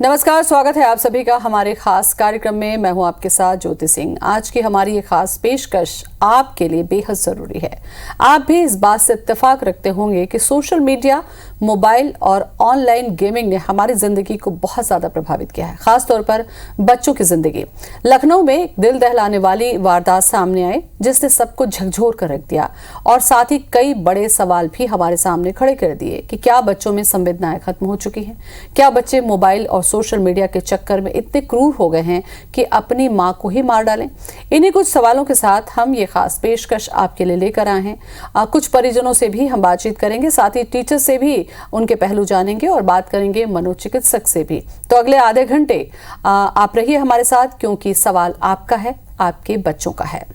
नमस्कार, स्वागत है आप सभी का हमारे खास कार्यक्रम में। मैं हूं आपके साथ ज्योति सिंह। आज की हमारी ये खास पेशकश आपके लिए बेहद जरूरी है। आप भी इस बात से इत्तेफाक रखते होंगे कि सोशल मीडिया, मोबाइल और ऑनलाइन गेमिंग ने हमारी जिंदगी को बहुत ज्यादा प्रभावित किया है, खासतौर पर बच्चों की जिंदगी। लखनऊ में एक दिल दहलाने वाली वारदात सामने आई जिसने सबको झकझोर कर रख दिया और साथ ही कई बड़े सवाल भी हमारे सामने खड़े कर दिए कि क्या बच्चों में संवेदनाएं खत्म हो चुकी हैं? क्या बच्चे मोबाइल और सोशल मीडिया के चक्कर में इतने क्रूर हो गए हैं कि अपनी मां को ही मार डालें? इन्हीं कुछ सवालों के साथ हम ये खास पेशकश आपके लिए लेकर आए हैं। कुछ परिजनों से भी हम बातचीत करेंगे, साथ ही टीचर से भी उनके पहलू जानेंगे और बात करेंगे मनोचिकित्सक से भी। तो अगले आधे घंटे आप रहिए हमारे साथ, क्योंकि सवाल आपका है, आपके बच्चों का है।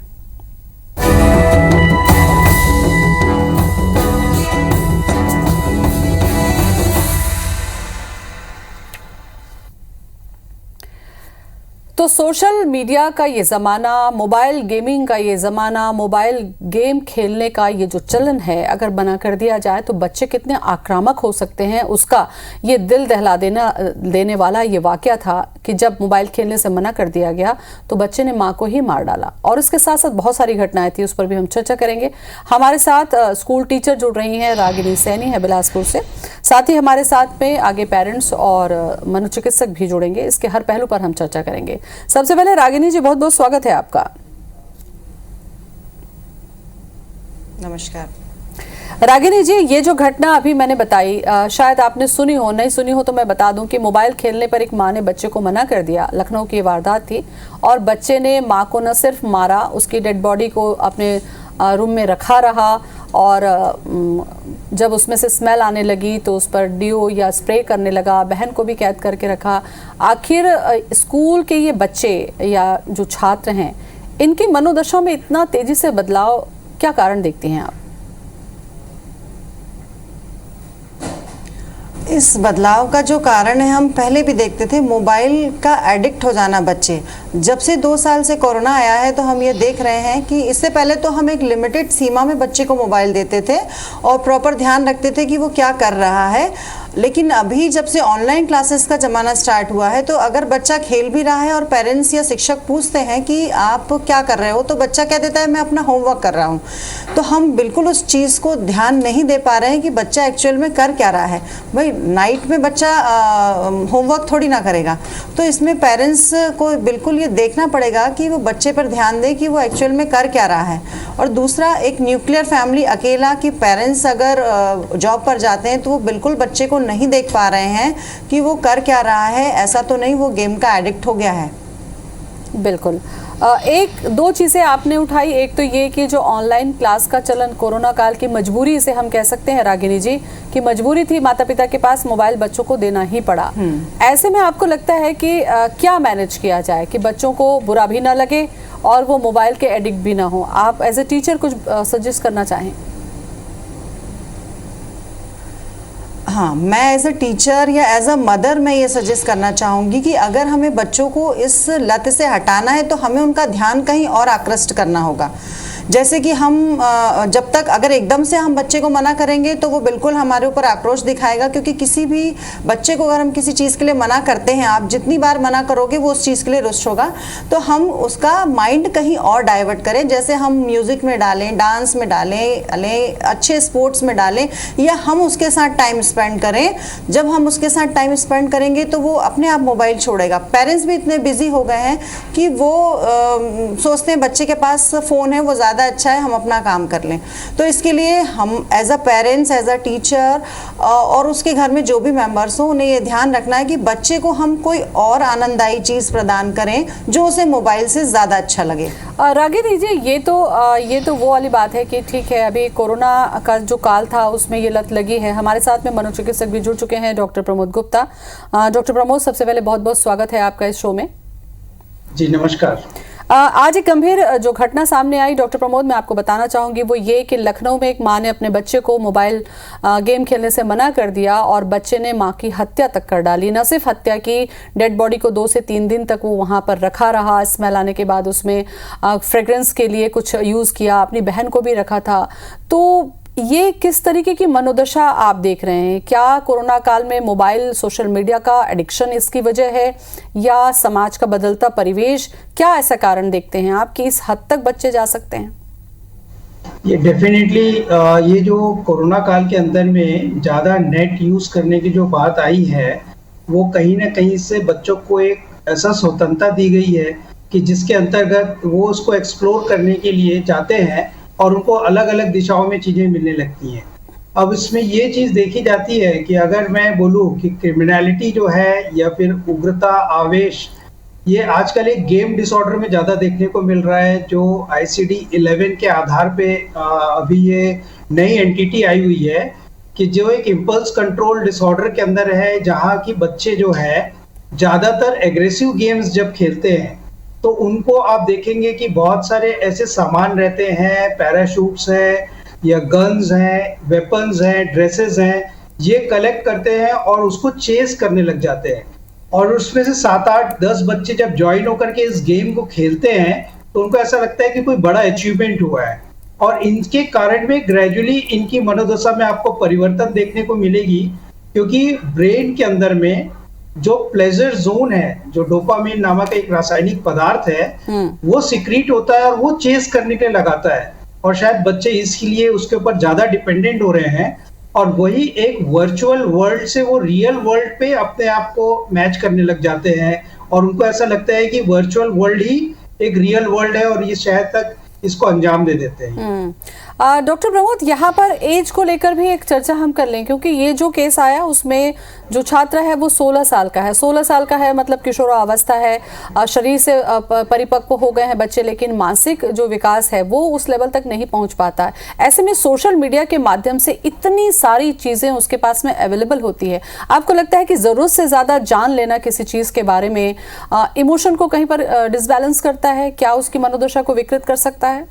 तो सोशल मीडिया का ये ज़माना, मोबाइल गेमिंग का ये ज़माना, मोबाइल गेम खेलने का ये जो चलन है, अगर मना कर दिया जाए तो बच्चे कितने आक्रामक हो सकते हैं, उसका ये दिल दहला देने वाला ये वाकया था कि जब मोबाइल खेलने से मना कर दिया गया तो बच्चे ने मां को ही मार डाला। और इसके साथ साथ बहुत सारी घटनाएं थी, उस पर भी हम चर्चा करेंगे। हमारे साथ स्कूल टीचर जुड़ रही हैं, रागिनी सैनी है बिलासपुर से। साथ ही हमारे साथ में आगे पेरेंट्स और मनोचिकित्सक भी जुड़ेंगे। इसके हर पहलू पर हम चर्चा करेंगे। सबसे पहले रागिनी जी, बहुत बहुत स्वागत है आपका। नमस्कार। रागिनी जी, ये जो घटना अभी मैंने बताई, शायद आपने सुनी हो, नहीं सुनी हो तो मैं बता दूं कि मोबाइल खेलने पर एक मां ने बच्चे को मना कर दिया। लखनऊ की वारदात थी और बच्चे ने मां को न सिर्फ मारा, उसकी डेड बॉडी को अपने रूम में रखा रहा और जब उसमें से स्मेल आने लगी तो उस पर डीओ या स्प्रे करने लगा। बहन को भी कैद करके रखा। आखिर स्कूल के ये बच्चे या जो छात्र हैं, इनकी मनोदशा में इतना तेजी से बदलाव, क्या कारण देखती हैं आप? इस बदलाव का जो कारण है, हम पहले भी देखते थे, मोबाइल का एडिक्ट हो जाना बच्चे। जब से 2 साल से कोरोना आया है तो हम ये देख रहे हैं कि इससे पहले तो हम एक लिमिटेड सीमा में बच्चे को मोबाइल देते थे और प्रॉपर ध्यान रखते थे कि वो क्या कर रहा है। लेकिन अभी जब से ऑनलाइन क्लासेस का ज़माना स्टार्ट हुआ है तो अगर बच्चा खेल भी रहा है और पेरेंट्स या शिक्षक पूछते हैं कि आप क्या कर रहे हो, तो बच्चा कह देता है मैं अपना होमवर्क कर रहा हूँ। तो हम बिल्कुल उस चीज़ को ध्यान नहीं दे पा रहे हैं कि बच्चा एक्चुअल में कर क्या रहा है। भाई नाइट में बच्चा होमवर्क थोड़ी ना करेगा। तो इसमें पेरेंट्स को बिल्कुल ये देखना पड़ेगा कि वो बच्चे पर ध्यान दे कि वो एक्चुअल में कर क्या रहा है। और दूसरा, एक न्यूक्लियर फैमिली अकेला कि पेरेंट्स अगर जॉब पर जाते हैं तो वो बिल्कुल बच्चे को नहीं देख पा रहे हैं कि वो कर क्या रहा है। ऐसा तो नहीं वो गेम का एडिक्ट हो गया है। बिल्कुल। एक दो चीज़ें आपने उठाई। एक तो ये कि जो ऑनलाइन क्लास का चलन, कोरोना काल की मजबूरी से हम कह सकते हैं रागिनी जी, कि मजबूरी थी, माता पिता के पास मोबाइल बच्चों को देना ही पड़ा। ऐसे में आपको लगता है कि क्या मैनेज किया जाए कि बच्चों को बुरा भी ना लगे और वो मोबाइल के एडिक्ट भी ना हो? आप एज ए टीचर कुछ सजेस्ट करना चाहें? हाँ, मैं एज अ टीचर या एज अ मदर मैं ये सजेस्ट करना चाहूँगी कि अगर हमें बच्चों को इस लत से हटाना है तो हमें उनका ध्यान कहीं और आकृष्ट करना होगा। जैसे कि हम जब तक अगर एकदम से हम बच्चे को मना करेंगे तो वो बिल्कुल हमारे ऊपर आक्रोश दिखाएगा, क्योंकि किसी भी बच्चे को अगर हम किसी चीज़ के लिए मना करते हैं, आप जितनी बार मना करोगे वो उस चीज़ के लिए रुष्ट होगा। तो हम उसका माइंड कहीं और डाइवर्ट करें, जैसे हम म्यूज़िक में डालें, डांस में डालें, अच्छे स्पोर्ट्स में डालें, या हम उसके साथ टाइम स्पेंड करें। जब हम उसके साथ टाइम स्पेंड करेंगे तो वो अपने आप मोबाइल छोड़ेगा। पेरेंट्स भी इतने बिजी हो गए हैं कि वो सोचते हैं बच्चे के पास फ़ोन है, वो ज़्यादा अच्छा है, हम अपना काम कर लें। तो इसके लिए हम as a parents, as a teacher और उसके घर में जो भी मेंबर्स हो, उन्हें ये ध्यान रखना है कि बच्चे को हम कोई और आनंददायी चीज़ प्रदान करें जो उसे मोबाइल से ज़्यादा अच्छा लगे। रागिनी जी, ये तो वो वाली बात है कि ठीक है, अभी कोरोना का जो काल था उसमें ये लत लगी है। हमारे साथ में मनोचिकित्सक भी जुड़ चुके हैं, डॉक्टर प्रमोद गुप्ता। डॉक्टर प्रमोद, सबसे पहले बहुत बहुत स्वागत है आपका इस शो में। जी नमस्कार। आज एक गंभीर जो घटना सामने आई डॉक्टर प्रमोद, मैं आपको बताना चाहूंगी, वो ये कि लखनऊ में एक मां ने अपने बच्चे को मोबाइल गेम खेलने से मना कर दिया और बच्चे ने मां की हत्या तक कर डाली। न सिर्फ हत्या की, डेड बॉडी को 2 से 3 दिन तक वो वहां पर रखा रहा। स्मेल आने के बाद उसमें फ्रेग्रेंस के लिए कुछ यूज किया, अपनी बहन को भी रखा था। तो ये किस तरीके की मनोदशा आप देख रहे हैं? क्या कोरोना काल में मोबाइल सोशल मीडिया का एडिक्शन इसकी वजह है, या समाज का बदलता परिवेश? क्या ऐसा कारण देखते हैं आप कि इस हद तक बच्चे जा सकते हैं? ये डेफिनेटली ये जो कोरोना काल के अंदर में ज़्यादा नेट यूज़ करने की जो बात आई है, वो कहीं ना कहीं से बच्चों को एक ऐसा स्वतंत्रता दी गई है कि जिसके अंतर्गत वो उसको एक्सप्लोर करने के लिए जाते हैं और उनको अलग अलग दिशाओं में चीज़ें मिलने लगती हैं। अब इसमें ये चीज़ देखी जाती है कि अगर मैं बोलूँ कि क्रिमिनलिटी जो है या फिर उग्रता, आवेश, ये आजकल एक गेम डिसऑर्डर में ज़्यादा देखने को मिल रहा है, जो ICD-11 के आधार पे अभी ये नई एंटिटी आई हुई है कि जो एक इम्पल्स कंट्रोल डिसऑर्डर के अंदर है, जहाँ की बच्चे जो है ज़्यादातर एग्रेसिव गेम्स जब खेलते हैं तो उनको आप देखेंगे कि बहुत सारे ऐसे सामान रहते हैं, पैराशूट्स हैं या गन्स हैं, वेपन्स हैं, ड्रेसेस हैं, ये कलेक्ट करते हैं और उसको चेस करने लग जाते हैं। और उसमें से 7, 8, 10 बच्चे जब ज्वाइन होकर के इस गेम को खेलते हैं तो उनको ऐसा लगता है कि कोई बड़ा अचीवमेंट हुआ है, और इनके कारण में ग्रेजुअली इनकी मनोदशा में आपको परिवर्तन देखने को मिलेगी, क्योंकि ब्रेन के अंदर में जो प्लेजर जोन है, जो डोपामिन नामक एक रासायनिक पदार्थ है, वो सिक्रीट होता है और वो चेस करने के लिए लगाता है। और शायद बच्चे इसलिए उसके ऊपर ज्यादा डिपेंडेंट हो रहे हैं, और वही एक वर्चुअल वर्ल्ड से वो रियल वर्ल्ड पे अपने आप को मैच करने लग जाते हैं, और उनको ऐसा लगता है कि वर्चुअल वर्ल्ड ही एक रियल वर्ल्ड है, और ये शायद तक इसको अंजाम दे देते हैं। डॉक्टर प्रमोद, यहाँ पर एज को लेकर भी एक चर्चा हम कर लें, क्योंकि ये जो केस आया उसमें जो छात्र है वो 16 साल का है। 16 साल का है मतलब किशोरावस्था है, शरीर से परिपक्व हो गए हैं बच्चे, लेकिन मानसिक जो विकास है वो उस लेवल तक नहीं पहुंच पाता। ऐसे में सोशल मीडिया के माध्यम से इतनी सारी चीजें उसके पास में अवेलेबल होती है, आपको लगता है कि जरूरत से ज्यादा जान लेना किसी चीज के बारे में इमोशन को कहीं पर डिसबैलेंस करता है? क्या उसकी मनोदशा को विकृत कर सकता है?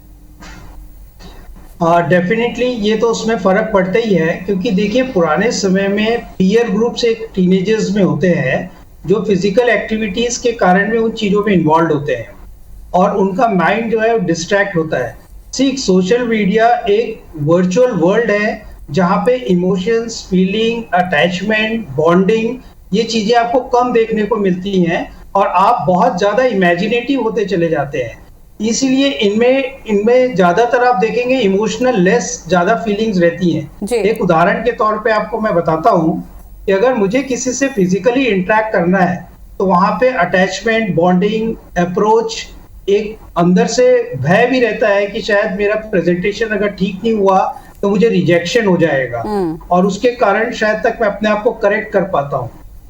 डेफिनेटली ये तो उसमें फर्क पड़ता ही है, क्योंकि देखिए पुराने समय में पीयर ग्रुप्स एक टीनेजर्स में होते हैं जो फिजिकल एक्टिविटीज के कारण में उन चीजों में इन्वॉल्व होते हैं, और उनका माइंड जो है डिस्ट्रैक्ट होता है। सोशल मीडिया एक वर्चुअल वर्ल्ड है जहाँ पे इमोशंस, फीलिंग, अटैचमेंट, बॉन्डिंग, ये चीजें आपको कम देखने को मिलती हैं, और आप बहुत ज्यादा इमेजिनेटिव होते चले जाते हैं। इसीलिए इनमें ज्यादातर आप देखेंगे इमोशनल लेस ज्यादा फीलिंग्स रहती हैं। एक उदाहरण के तौर पे आपको मैं बताता हूँ कि अगर मुझे किसी से फिजिकली इंटरेक्ट करना है तो वहां पे अटैचमेंट, बॉन्डिंग, अप्रोच, एक अंदर से भय भी रहता है कि शायद मेरा प्रेजेंटेशन अगर ठीक नहीं हुआ तो मुझे रिजेक्शन हो जाएगा, और उसके कारण शायद तक मैं अपने आप को करेक्ट कर पाता हूँ।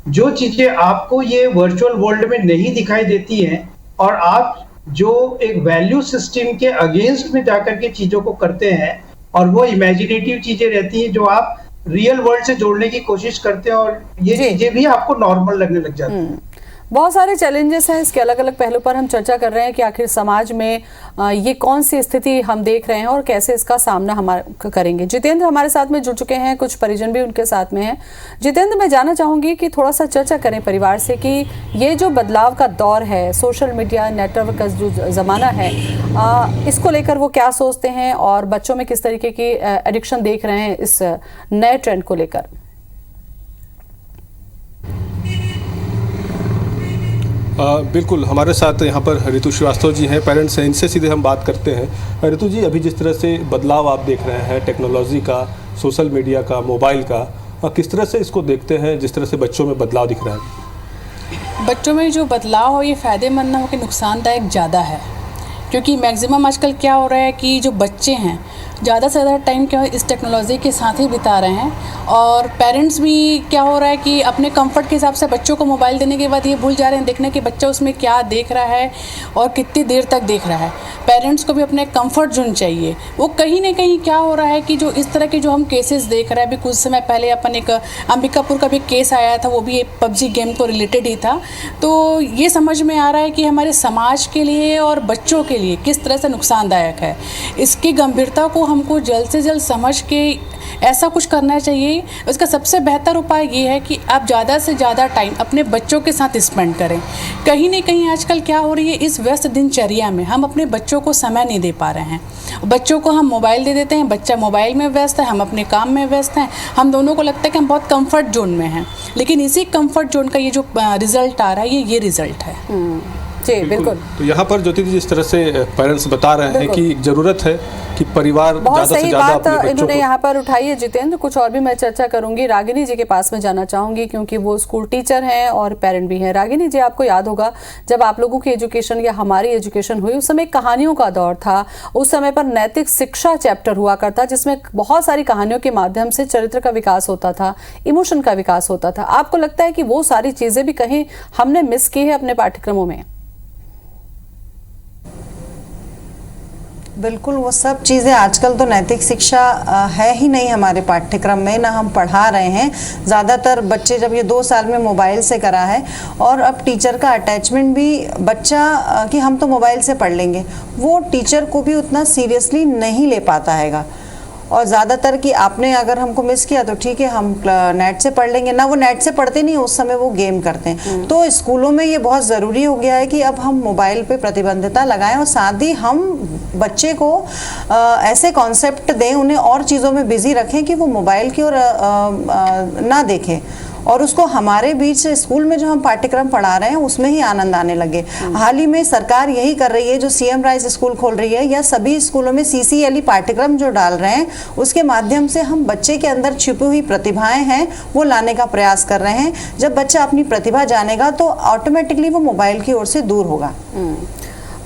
जो चीजें आपको ये वर्चुअल वर्ल्ड में नहीं दिखाई देती हैं, और आप जो एक वैल्यू सिस्टम के अगेंस्ट में जाकर के चीजों को करते हैं, और वो इमेजिनेटिव चीजें रहती हैं जो आप रियल वर्ल्ड से जोड़ने की कोशिश करते हैं, और ये चीजें भी आपको नॉर्मल लगने लग जाती हैं। बहुत सारे चैलेंजेस हैं, इसके अलग अलग पहलू पर हम चर्चा कर रहे हैं कि आखिर समाज में ये कौन सी स्थिति हम देख रहे हैं और कैसे इसका सामना हम करेंगे। जितेंद्र हमारे साथ में जुड़ चुके हैं, कुछ परिजन भी उनके साथ में हैं। जितेंद्र, मैं जानना चाहूँगी कि थोड़ा सा चर्चा करें परिवार से कि ये जो बदलाव का दौर है, सोशल मीडिया नेटवर्क का जो ज़माना है, इसको लेकर वो क्या सोचते हैं और बच्चों में किस तरीके की एडिक्शन देख रहे हैं इस नए ट्रेंड को लेकर। बिल्कुल, हमारे साथ यहाँ पर ऋतु श्रीवास्तव जी हैं, पेरेंट्स हैं, इनसे सीधे हम बात करते हैं। ऋतु जी, अभी जिस तरह से बदलाव आप देख रहे हैं टेक्नोलॉजी का, सोशल मीडिया का, मोबाइल का, किस तरह से इसको देखते हैं, जिस तरह से बच्चों में बदलाव दिख रहा है? बच्चों में जो बदलाव हो ये फ़ायदेमंद ना हो कि नुकसानदायक ज़्यादा है, क्योंकि मैक्सिमम आजकल क्या हो रहा है कि जो बच्चे हैं ज़्यादा से ज़्यादा टाइम क्या इस टेक्नोलॉजी के साथ ही बिता रहे हैं, और पेरेंट्स भी क्या हो रहा है कि अपने कंफर्ट के हिसाब से बच्चों को मोबाइल देने के बाद ये भूल जा रहे हैं देखने कि बच्चा उसमें क्या देख रहा है और कितनी देर तक देख रहा है। पेरेंट्स को भी अपने कंफर्ट जोन चाहिए। वो कहीं ना कहीं क्या हो रहा है कि जो इस तरह के जो हम केसेस देख रहे हैं, अभी कुछ समय पहले अपन एक अंबिकापुर का भी केस आया था, वो भी एक PUBG गेम को रिलेटेड ही था। तो ये समझ में आ रहा है कि हमारे समाज के लिए और बच्चों के लिए किस तरह से नुकसानदायक है। इसकी गंभीरता को हमको जल्द से जल्द समझ के ऐसा कुछ करना चाहिए। उसका सबसे बेहतर उपाय ये है कि आप ज़्यादा से ज़्यादा टाइम अपने बच्चों के साथ स्पेंड करें। कहीं ना कहीं आजकल क्या हो रही है, इस व्यस्त दिनचर्या में हम अपने बच्चों को समय नहीं दे पा रहे हैं। बच्चों को हम मोबाइल दे देते हैं, बच्चा मोबाइल में व्यस्त है, हम अपने काम में व्यस्त हैं। हम दोनों को लगता है कि हम बहुत कंफर्ट जोन में हैं, लेकिन इसी कंफर्ट जोन का ये जो रिजल्ट आ रहा है ये रिजल्ट है। जी बिल्कुल। तो यहाँ पर ज्योति जी जिस तरह से पेरेंट्स बता रहे हैं कि जरूरत है कि परिवार बहुत ज़्यादा से सही ज़्यादा बात अपने बच्चों इन्होंने को। यहाँ पर उठाई है जितेंद्र। कुछ और भी मैं चर्चा करूंगी, रागिनी जी के पास में जाना चाहूंगी क्योंकि वो स्कूल टीचर हैं और पेरेंट भी हैं। रागिनी जी, आपको याद होगा जब आप लोगों की एजुकेशन या हमारी एजुकेशन हुई उस समय कहानियों का दौर था। उस समय पर नैतिक शिक्षा चैप्टर हुआ करता जिसमें बहुत सारी कहानियों के माध्यम से चरित्र का विकास होता था, इमोशन का विकास होता था। आपको लगता है कि वो सारी चीजें भी कहीं हमने मिस की है अपने पाठ्यक्रमों में? बिल्कुल, वो सब चीज़ें आजकल तो नैतिक शिक्षा है ही नहीं हमारे पाठ्यक्रम में, ना हम पढ़ा रहे हैं। ज़्यादातर बच्चे जब ये 2 साल में मोबाइल से करा है और अब टीचर का अटैचमेंट भी बच्चा कि हम तो मोबाइल से पढ़ लेंगे, वो टीचर को भी उतना सीरियसली नहीं ले पाता हैगा। और ज़्यादातर कि आपने अगर हमको मिस किया तो ठीक है, हम नेट से पढ़ लेंगे ना, वो नेट से पढ़ते नहीं, उस समय वो गेम करते हैं। तो स्कूलों में ये बहुत ज़रूरी हो गया है कि अब हम मोबाइल पे प्रतिबंधता लगाएं और साथ ही हम बच्चे को ऐसे कॉन्सेप्ट दें, उन्हें और चीज़ों में बिजी रखें कि वो मोबाइल की ओर ना देखें और उसको हमारे बीच स्कूल में जो हम पाठ्यक्रम पढ़ा रहे हैं उसमें ही आनंद आने लगे। हाल ही में सरकार यही कर रही है, जो सीएम राइज स्कूल खोल रही है या सभी स्कूलों में सीसीएलई पाठ्यक्रम जो डाल रहे हैं, उसके माध्यम से हम बच्चे के अंदर छिपी हुई प्रतिभाएं हैं वो लाने का प्रयास कर रहे हैं। जब बच्चा अपनी प्रतिभा जानेगा तो ऑटोमेटिकली वो मोबाइल की ओर से दूर होगा।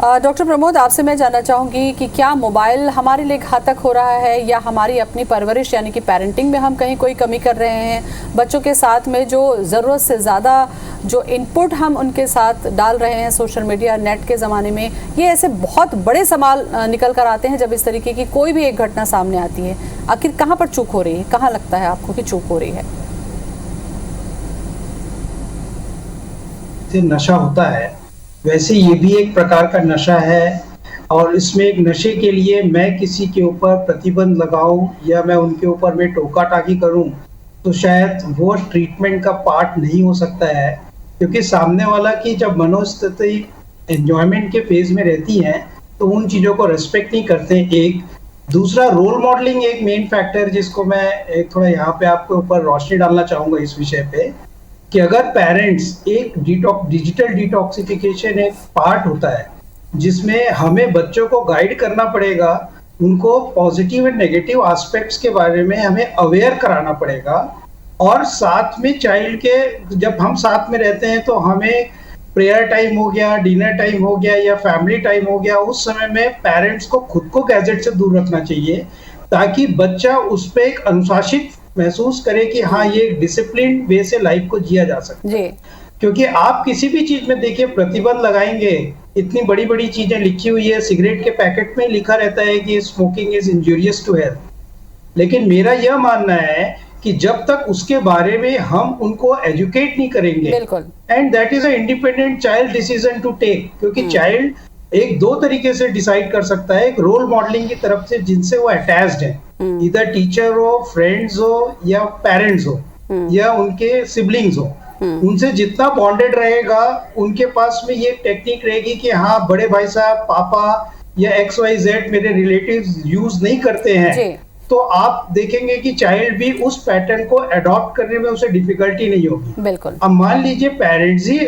डॉक्टर प्रमोद, आपसे मैं जानना चाहूँगी कि क्या मोबाइल हमारे लिए घातक हो रहा है या हमारी अपनी परवरिश यानी कि पेरेंटिंग में हम कहीं कोई कमी कर रहे हैं? बच्चों के साथ में जो ज़रूरत से ज़्यादा जो इनपुट हम उनके साथ डाल रहे हैं सोशल मीडिया नेट के ज़माने में, ये ऐसे बहुत बड़े सवाल निकल कर आते हैं जब इस तरीके की कोई भी एक घटना सामने आती है। आखिर कहाँ पर चूक हो रही है? कहाँ लगता है आपको कि चूक हो रही है? नशा होता है, वैसे ये भी एक प्रकार का नशा है और इसमें एक नशे के लिए मैं किसी के ऊपर प्रतिबंध लगाऊं या मैं उनके ऊपर में टोका टाकी करूं तो शायद वो ट्रीटमेंट का पार्ट नहीं हो सकता है, क्योंकि सामने वाला की जब मनोस्थिति एंजॉयमेंट के फेज में रहती है तो उन चीज़ों को रेस्पेक्ट नहीं करते। एक दूसरा, रोल मॉडलिंग एक मेन फैक्टर जिसको मैं एक थोड़ा यहाँ पे आपके ऊपर रोशनी डालना चाहूँगा इस विषय पे, कि अगर पेरेंट्स एक डिजिटल डिटॉक्सिफिकेशन एक पार्ट होता है जिसमें हमें बच्चों को गाइड करना पड़ेगा, उनको पॉजिटिव एंड नेगेटिव एस्पेक्ट्स के बारे में हमें अवेयर कराना पड़ेगा और साथ में चाइल्ड के जब हम साथ में रहते हैं तो हमें प्रेयर टाइम हो गया, डिनर टाइम हो गया या फैमिली टाइम हो गया, उस समय में पेरेंट्स को खुद को गैजेट से दूर रखना चाहिए ताकि बच्चा उस पर एक अनुशासित महसूस करे कि हाँ ये डिसिप्लिन वे से लाइफ को जिया जा सकता है। क्योंकि आप किसी भी चीज में देखिए प्रतिबंध लगाएंगे, इतनी बड़ी बड़ी चीजें लिखी हुई है, सिगरेट के पैकेट में लिखा रहता है कि smoking is injurious to health, लेकिन मेरा यह मानना है कि जब तक उसके बारे में हम उनको एजुकेट नहीं करेंगे, and that is a independent child decision to take, क्योंकि चाइल्ड एक 2 तरीके से डिसाइड कर सकता है, एक रोल मॉडलिंग की तरफ से जिनसे वो अटैच्ड है, इधर टीचर हो, फ्रेंड्स हो या पेरेंट्स हो या उनके सिबलिंग्स हो, उनसे जितना बॉन्डेड रहेगा उनके पास में ये टेक्निक रहेगी कि हाँ बड़े भाई साहब, पापा या XYZ मेरे रिलेटिव्स यूज नहीं करते हैं, तो आप देखेंगे कि चाइल्ड भी उस पैटर्न को अडॉप्ट करने में उसे डिफिकल्टी नहीं होगी। बिल्कुल। अब मान लीजिए पेरेंट्स ही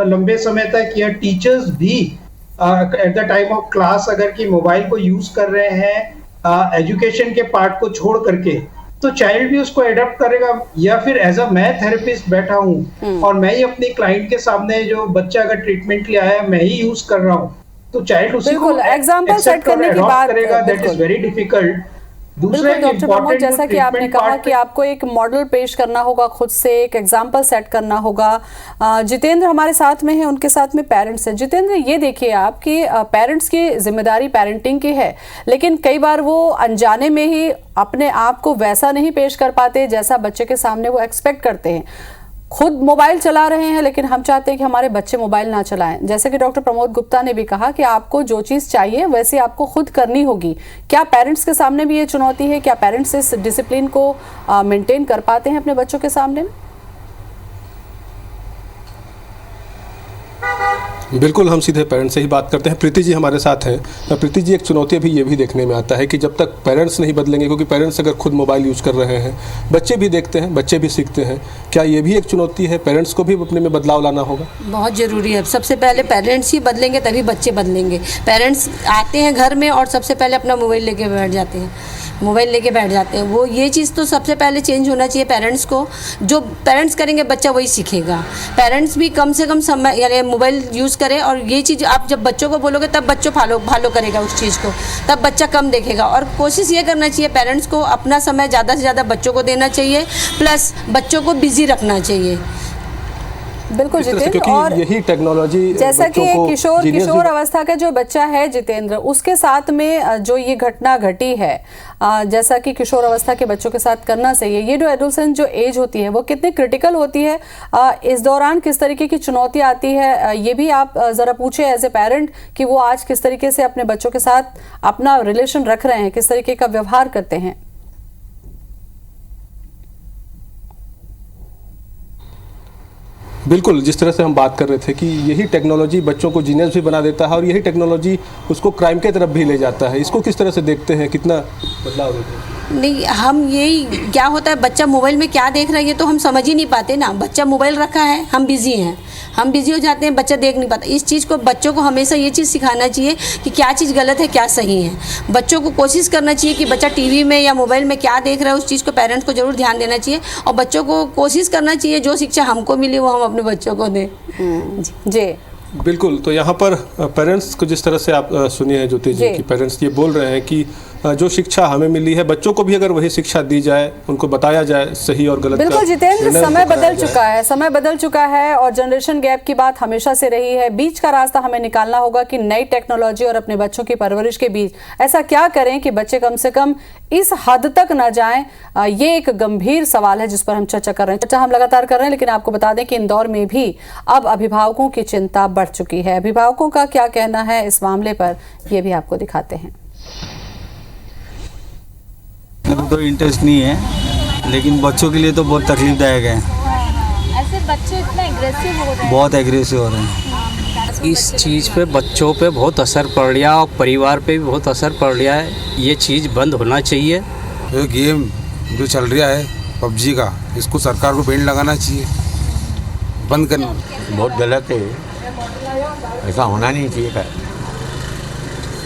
लंबे समय तक या टीचर्स भी at the time of class अगर कि मोबाइल को यूज कर रहे हैं एजुकेशन के पार्ट को छोड़ करके, तो चाइल्ड भी उसको एडॉप्ट करेगा। या फिर एज अ मैं थेरेपिस्ट बैठा हूँ और मैं ही अपने क्लाइंट के सामने जो बच्चा अगर ट्रीटमेंट के लिए आया मैं ही यूज कर रहा हूँ, तो चाइल्ड उसी को एग्जांपल सेट करने की बात करेगा। That is very difficult. बिल्कुल डॉक्टर प्रमोद, जैसा कि आपने कहा कि आपको एक मॉडल पेश करना होगा, खुद से एक एग्जाम्पल सेट करना होगा। जितेंद्र हमारे साथ में है, उनके साथ में पेरेंट्स हैं। जितेंद्र, ये देखिए आप कि पेरेंट्स की जिम्मेदारी पेरेंटिंग की है, लेकिन कई बार वो अनजाने में ही अपने आप को वैसा नहीं पेश कर पाते जैसा बच्चे के सामने वो एक्सपेक्ट करते हैं। खुद मोबाइल चला रहे हैं, लेकिन हम चाहते हैं कि हमारे बच्चे मोबाइल ना चलाएं। जैसे कि डॉक्टर प्रमोद गुप्ता ने भी कहा कि आपको जो चीज़ चाहिए वैसे आपको खुद करनी होगी। क्या पेरेंट्स के सामने भी ये चुनौती है? क्या पेरेंट्स इस डिसिप्लिन को मेंटेन कर पाते हैं अपने बच्चों के सामने? बिल्कुल, हम सीधे पेरेंट्स से ही बात करते हैं। प्रीति जी हमारे साथ हैं। प्रीति जी, एक चुनौती अभी ये भी देखने में आता है कि जब तक पेरेंट्स नहीं बदलेंगे, क्योंकि पेरेंट्स अगर खुद मोबाइल यूज़ कर रहे हैं, बच्चे भी देखते हैं, बच्चे भी सीखते हैं, क्या ये भी एक चुनौती है? पेरेंट्स को भी अपने में बदलाव लाना होगा। बहुत ज़रूरी है। सबसे पहले पेरेंट्स ही बदलेंगे तभी बच्चे बदलेंगे। पेरेंट्स आते हैं घर में और सबसे पहले अपना मोबाइल लेके बैठ जाते हैं, वो ये चीज़ तो सबसे पहले चेंज होना चाहिए पेरेंट्स को। जो पेरेंट्स करेंगे बच्चा वही सीखेगा। पेरेंट्स भी कम से कम समय यानी मोबाइल यूज़ करें, और ये चीज़ आप जब बच्चों को बोलोगे तब बच्चों फॉलो करेगा उस चीज़ को, तब बच्चा कम देखेगा। और कोशिश ये करना चाहिए पेरेंट्स को अपना समय ज़्यादा से ज़्यादा बच्चों को देना चाहिए, प्लस बच्चों को बिजी रखना चाहिए। बिल्कुल जितेंद्र, और यही टेक्नोलॉजी जैसा कि किशोर अवस्था का जो बच्चा है जितेंद्र, उसके साथ में जो ये घटना घटी है, जैसा कि किशोर अवस्था के बच्चों के साथ करना चाहिए, ये जो एडोलसेंस जो एज होती है वो कितनी क्रिटिकल होती है, इस दौरान किस तरीके की चुनौती आती है, ये भी आप ज़रा पूछे एज ए पेरेंट कि वो आज किस तरीके से अपने बच्चों के साथ अपना रिलेशन रख रहे हैं, किस तरीके का व्यवहार करते हैं। बिल्कुल, जिस तरह से हम बात कर रहे थे कि यही टेक्नोलॉजी बच्चों को जीनियस भी बना देता है और यही टेक्नोलॉजी उसको क्राइम के तरफ भी ले जाता है। इसको किस तरह से देखते हैं, कितना बदलाव देते हैं? नहीं, हम यही क्या होता है, बच्चा मोबाइल में क्या देख रहा है ये तो हम समझ ही नहीं पाते ना। बच्चा मोबाइल रखा है, हम बिजी हो जाते हैं, बच्चा देख नहीं पाता। इस चीज़ को बच्चों को हमेशा ये चीज़ सिखाना चाहिए कि क्या चीज़ गलत है, क्या सही है। बच्चों को कोशिश करना चाहिए कि बच्चा टीवी में या मोबाइल में क्या देख रहा है, उस चीज़ को पेरेंट्स को जरूर ध्यान देना चाहिए, और बच्चों को कोशिश करना चाहिए जो शिक्षा हमको मिली वो हम अपने बच्चों को दें। जी बिल्कुल। तो यहाँ पर पेरेंट्स को जिस तरह से आप सुनिए ज्योति जी कि पेरेंट्स ये बोल रहे हैं कि जो शिक्षा हमें मिली है, बच्चों को भी अगर वही शिक्षा दी जाए, उनको बताया जाए सही और गलत। बिल्कुल जितेंद्र, समय बदल चुका है और जनरेशन गैप की बात हमेशा से रही है। बीच का रास्ता हमें निकालना होगा कि नई टेक्नोलॉजी और अपने बच्चों की परवरिश के बीच ऐसा क्या करें कि बच्चे कम से कम इस हद तक ना जाएं। ये एक गंभीर सवाल है जिस पर हम चर्चा कर रहे हैं। चर्चा हम लगातार कर रहे हैं, लेकिन आपको बता दें कि इंदौर में भी अब अभिभावकों की चिंता बढ़ चुकी है। अभिभावकों का क्या कहना है इस मामले पर, ये भी आपको दिखाते हैं। मेरे तो इंटरेस्ट नहीं है, लेकिन बच्चों के लिए तो बहुत तकलीफदायक है। ऐसे बच्चे इतना एग्रेसिव हो रहे हैं, बहुत एग्रेसिव हो रहे हैं। इस चीज़ पे बच्चों पे बहुत असर पड़ रहा है और परिवार पे भी बहुत असर पड़ रहा है। ये चीज़ बंद होना चाहिए। ये गेम जो चल रहा है पबजी का, इसको सरकार को बैन लगाना चाहिए, बंद करना। बहुत गलत है, ऐसा होना नहीं चाहिए।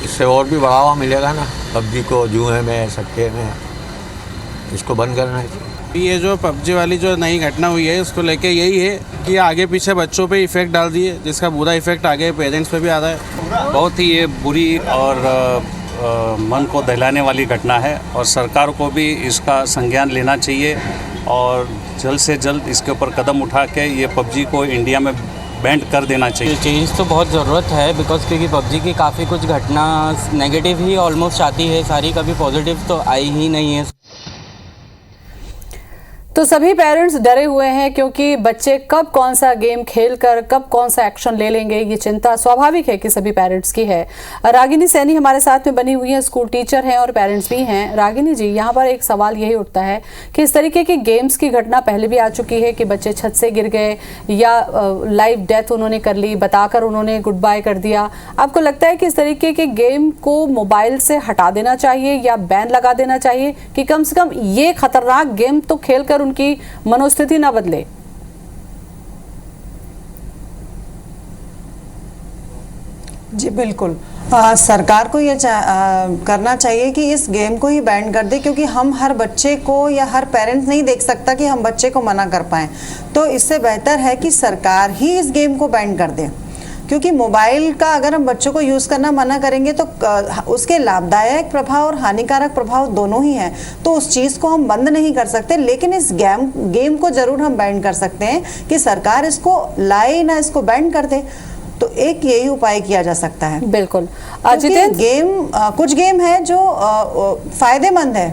इससे और भी बढ़ावा मिलेगा ना पबजी को, जुए में, सट्टे में। इसको बंद करना चाहिए। ये जो पबजी वाली जो नई घटना हुई है, उसको लेके यही है कि आगे पीछे बच्चों पे इफ़ेक्ट डाल दिए, जिसका बुरा इफ़ेक्ट आगे पेरेंट्स पे भी आ रहा है। बहुत ही ये बुरी और मन को दहलाने वाली घटना है, और सरकार को भी इसका संज्ञान लेना चाहिए और जल्द से जल्द इसके ऊपर कदम उठा के ये पबजी को इंडिया में बैंड कर देना चाहिए। चेंज तो बहुत ज़रूरत है, बिकॉज क्योंकि पबजी की काफ़ी कुछ घटना नेगेटिव ही ऑलमोस्ट आती है सारी, कभी पॉजिटिव तो आई ही नहीं है। तो सभी पेरेंट्स डरे हुए हैं क्योंकि बच्चे कब कौन सा गेम खेलकर कब कौन सा एक्शन ले लेंगे, ये चिंता स्वाभाविक है कि सभी पेरेंट्स की है। रागिनी सैनी हमारे साथ में बनी हुई है, स्कूल टीचर हैं और पेरेंट्स भी हैं। रागिनी जी, यहाँ पर एक सवाल यही उठता है कि इस तरीके की गेम्स की घटना पहले भी आ चुकी है कि बच्चे छत से गिर गए या लाइव डेथ उन्होंने कर ली, बताकर उन्होंने गुड बाय कर दिया। आपको लगता है कि इस तरीके के गेम को मोबाइल से हटा देना चाहिए या बैन लगा देना चाहिए कि कम से कम ये खतरनाक गेम तो खेलकर उनकी मनोस्थिति ना बदले? जी बिल्कुल, सरकार को ये करना चाहिए कि इस गेम को ही बैन कर दे, क्योंकि हम हर बच्चे को या हर पेरेंट्स नहीं देख सकता कि हम बच्चे को मना कर पाएं। तो इससे बेहतर है कि सरकार ही इस गेम को बैन कर दे, क्योंकि मोबाइल का अगर हम बच्चों को यूज़ करना मना करेंगे तो उसके लाभदायक प्रभाव और हानिकारक प्रभाव दोनों ही हैं। तो उस चीज़ को हम बंद नहीं कर सकते, लेकिन इस गेम को ज़रूर हम बैन कर सकते हैं कि सरकार इसको लाए ना इसको बैन कर दे। तो एक यही उपाय किया जा सकता है। बिल्कुल। कुछ गेम है जो फ़ायदेमंद है,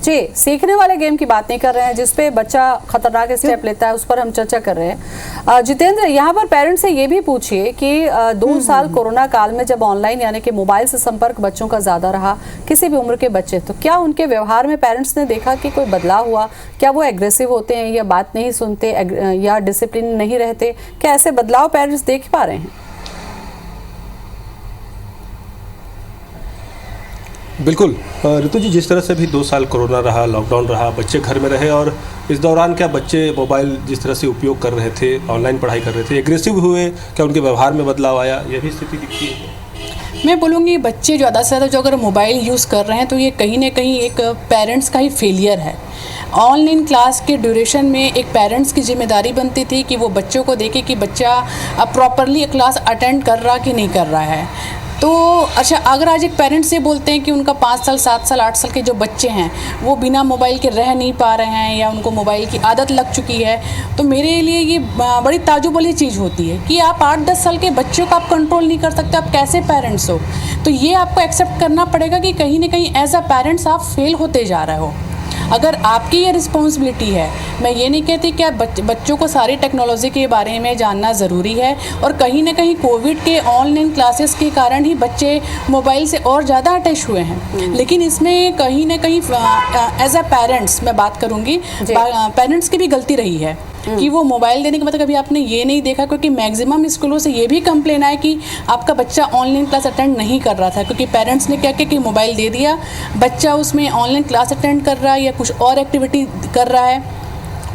जी, सीखने वाले गेम की बात नहीं कर रहे हैं जिसपे बच्चा खतरनाक स्टेप लेता है, उस पर हम चर्चा कर रहे हैं। जितेंद्र, यहाँ पर पेरेंट्स से ये भी पूछिए कि 2 साल कोरोना काल में जब ऑनलाइन यानी कि मोबाइल से संपर्क बच्चों का ज्यादा रहा, किसी भी उम्र के बच्चे, तो क्या उनके व्यवहार में पेरेंट्स ने देखा कि कोई बदलाव हुआ? क्या वो एग्रेसिव होते हैं या बात नहीं सुनते या डिसिप्लिन नहीं रहते? क्या ऐसे बदलाव पेरेंट्स देख पा रहे हैं? बिल्कुल ऋतु जी, जिस तरह से भी 2 साल कोरोना रहा, लॉकडाउन रहा, बच्चे घर में रहे और इस दौरान क्या बच्चे मोबाइल जिस तरह से उपयोग कर रहे थे, ऑनलाइन पढ़ाई कर रहे थे, एग्रेसिव हुए? क्या उनके व्यवहार में बदलाव आया? यह भी स्थिति दिखती है। मैं बोलूँगी बच्चे ज़्यादा से ज़्यादा जो अगर मोबाइल यूज़ कर रहे हैं तो ये कहीं ना कहीं एक पेरेंट्स का ही फेलियर है। ऑनलाइन क्लास के ड्यूरेशन में एक पेरेंट्स की जिम्मेदारी बनती थी कि वो बच्चों को देखे कि बच्चा अब प्रॉपरली क्लास अटेंड कर रहा कि नहीं कर रहा है। तो अच्छा, अगर आज एक पेरेंट्स ये बोलते हैं कि उनका 5 साल 7 साल 8 साल के जो बच्चे हैं वो बिना मोबाइल के रह नहीं पा रहे हैं या उनको मोबाइल की आदत लग चुकी है, तो मेरे लिए ये बड़ी ताज्जुब वाली चीज़ होती है कि आप 8-10 साल के बच्चों को आप कंट्रोल नहीं कर सकते, आप कैसे पेरेंट्स हो? तो ये आपको एक्सेप्ट करना पड़ेगा कि कहीं ना कहीं एज अ पेरेंट्स आप फेल होते जा रहे हो। अगर आपकी ये रिस्पॉन्सिबिलिटी है, मैं ये नहीं कहती कि बच्चों को सारी टेक्नोलॉजी के बारे में जानना ज़रूरी है, और कहीं ना कहीं कोविड के ऑनलाइन क्लासेस के कारण ही बच्चे मोबाइल से और ज़्यादा अटैच हुए हैं। लेकिन इसमें कहीं ना कहीं एज अ पेरेंट्स मैं बात करूँगी, पेरेंट्स की भी गलती रही है कि वो मोबाइल देने के बाद कभी आपने ये नहीं देखा, क्योंकि मैक्सिमम स्कूलों से ये भी कंप्लेन आया कि आपका बच्चा ऑनलाइन क्लास अटेंड नहीं कर रहा था, क्योंकि पेरेंट्स ने क्या किया कि मोबाइल दे दिया, बच्चा उसमें ऑनलाइन क्लास अटेंड कर रहा है या कुछ और एक्टिविटी कर रहा है,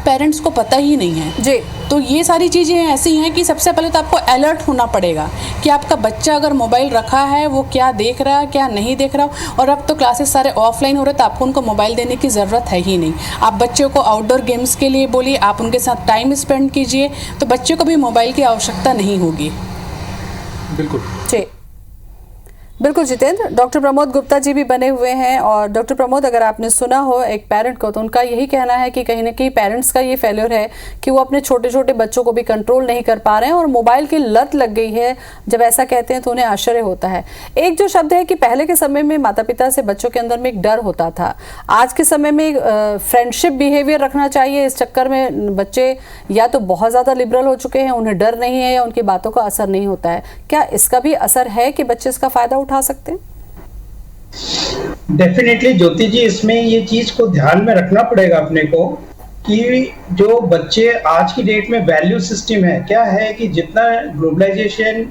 पेरेंट्स को पता ही नहीं है जी। तो ये सारी चीज़ें ऐसी हैं कि सबसे पहले तो आपको अलर्ट होना पड़ेगा कि आपका बच्चा अगर मोबाइल रखा है वो क्या देख रहा है क्या नहीं देख रहा। और अब तो क्लासेस सारे ऑफलाइन हो रहे, तो आपको उनको मोबाइल देने की ज़रूरत है ही नहीं। आप बच्चों को आउटडोर गेम्स के लिए बोलिए, आप उनके साथ टाइम स्पेंड कीजिए, तो बच्चों को भी मोबाइल की आवश्यकता नहीं होगी। बिल्कुल जी, बिल्कुल जितेंद्र। डॉक्टर प्रमोद गुप्ता जी भी बने हुए हैं, और डॉक्टर प्रमोद, अगर आपने सुना हो एक पेरेंट को, तो उनका यही कहना है कि कहीं ना कहीं पेरेंट्स का ये फेलियर है कि वो अपने छोटे छोटे बच्चों को भी कंट्रोल नहीं कर पा रहे हैं और मोबाइल की लत लग गई है। जब ऐसा कहते हैं तो उन्हें आश्चर्य होता है। एक जो शब्द है कि पहले के समय में माता पिता से बच्चों के अंदर में एक डर होता था, आज के समय में फ्रेंडशिप बिहेवियर रखना चाहिए। इस चक्कर में बच्चे या तो बहुत ज़्यादा लिबरल हो चुके हैं, उन्हें डर नहीं है या उनकी बातों का असर नहीं होता है। क्या इसका भी असर है कि बच्चे इसका फायदा उठा सकते हैं? डेफिनेटली ज्योति जी, इसमें ये चीज को ध्यान में रखना पड़ेगा अपने को कि जो बच्चे आज की डेट में वैल्यू सिस्टम है, क्या है कि जितना ग्लोबलाइजेशन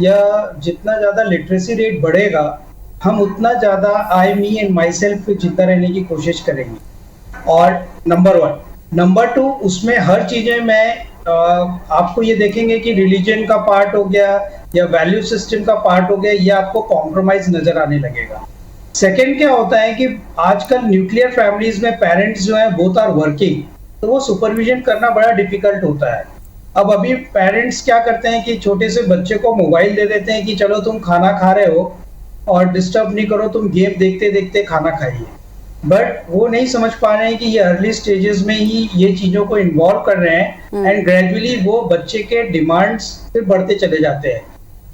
या जितना ज्यादा लिटरेसी रेट बढ़ेगा, हम उतना ज्यादा आई मी एंड माई सेल्फ जिंदा रहने की कोशिश करेंगे। और नंबर 1, नंबर 2, उसमें हर चीजें मैं आपको ये देखेंगे कि रिलीजन का पार्ट हो गया या वैल्यू सिस्टम का पार्ट हो गया, ये आपको कॉम्प्रोमाइज नजर आने लगेगा। सेकंड क्या होता है कि आजकल न्यूक्लियर फैमिलीज में पेरेंट्स जो है बोथ आर वर्किंग, तो वो सुपरविजन करना बड़ा डिफिकल्ट होता है। अब अभी पेरेंट्स क्या करते हैं कि छोटे से बच्चे को मोबाइल दे देते हैं कि चलो तुम खाना खा रहे हो और डिस्टर्ब नहीं करो, तुम गेम देखते देखते खाना खाइए। बट वो नहीं समझ पा रहे हैं कि ये अर्ली स्टेजेस में ही ये चीजों को इन्वॉल्व कर रहे हैं एंड ग्रेजुअली वो बच्चे के डिमांड्स फिर बढ़ते चले जाते हैं।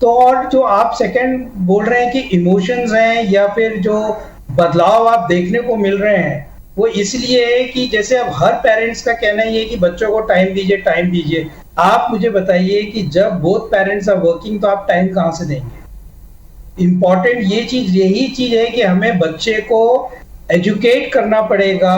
तो और जो आप सेकंड बोल रहे हैं कि इमोशंस हैं या फिर जो बदलाव आप देखने को मिल रहे हैं, वो इसलिए है कि जैसे अब हर पेरेंट्स का कहना ही है कि बच्चों को टाइम दीजिए, टाइम दीजिए। आप मुझे बताइए कि जब बोथ पेरेंट्स आर वर्किंग तो आप टाइम कहाँ से देंगे? इम्पॉर्टेंट यही चीज है कि हमें बच्चे को एजुकेट करना पड़ेगा,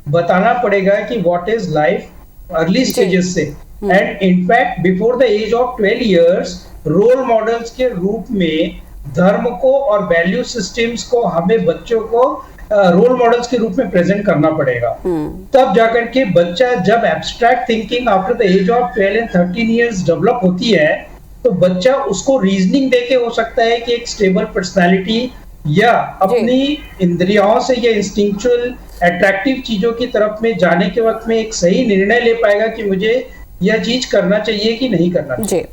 बताना पड़ेगा कि what is life early stages से। And in fact before the age of 12 years role models के रूप में धर्म को और वैल्यू सिस्टम्स को हमें बच्चों को रोल मॉडल्स के रूप में प्रेजेंट करना पड़ेगा। तब जाकर के बच्चा जब abstract thinking after the age of 12 and 13 years develop होती है, तो बच्चा उसको रीजनिंग देके हो सकता है कि एक स्टेबल पर्सनालिटी या अपनी इंद्रियों से या इंस्टिंक्चुअल अट्रैक्टिव चीजों की तरफ में जाने के वक्त में एक सही निर्णय ले पाएगा कि मुझे यह चीज करना चाहिए कि नहीं करना चाहिए।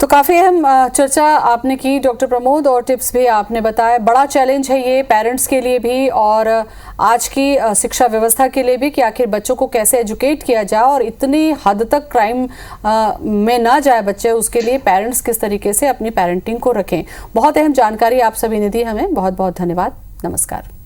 तो काफ़ी अहम चर्चा आपने की डॉक्टर प्रमोद, और टिप्स भी आपने बताया। बड़ा चैलेंज है ये पेरेंट्स के लिए भी और आज की शिक्षा व्यवस्था के लिए भी कि आखिर बच्चों को कैसे एजुकेट किया जाए और इतनी हद तक क्राइम में ना जाए बच्चे, उसके लिए पेरेंट्स किस तरीके से अपनी पेरेंटिंग को रखें। बहुत अहम जानकारी आप सभी ने दी हमें, बहुत बहुत धन्यवाद। नमस्कार।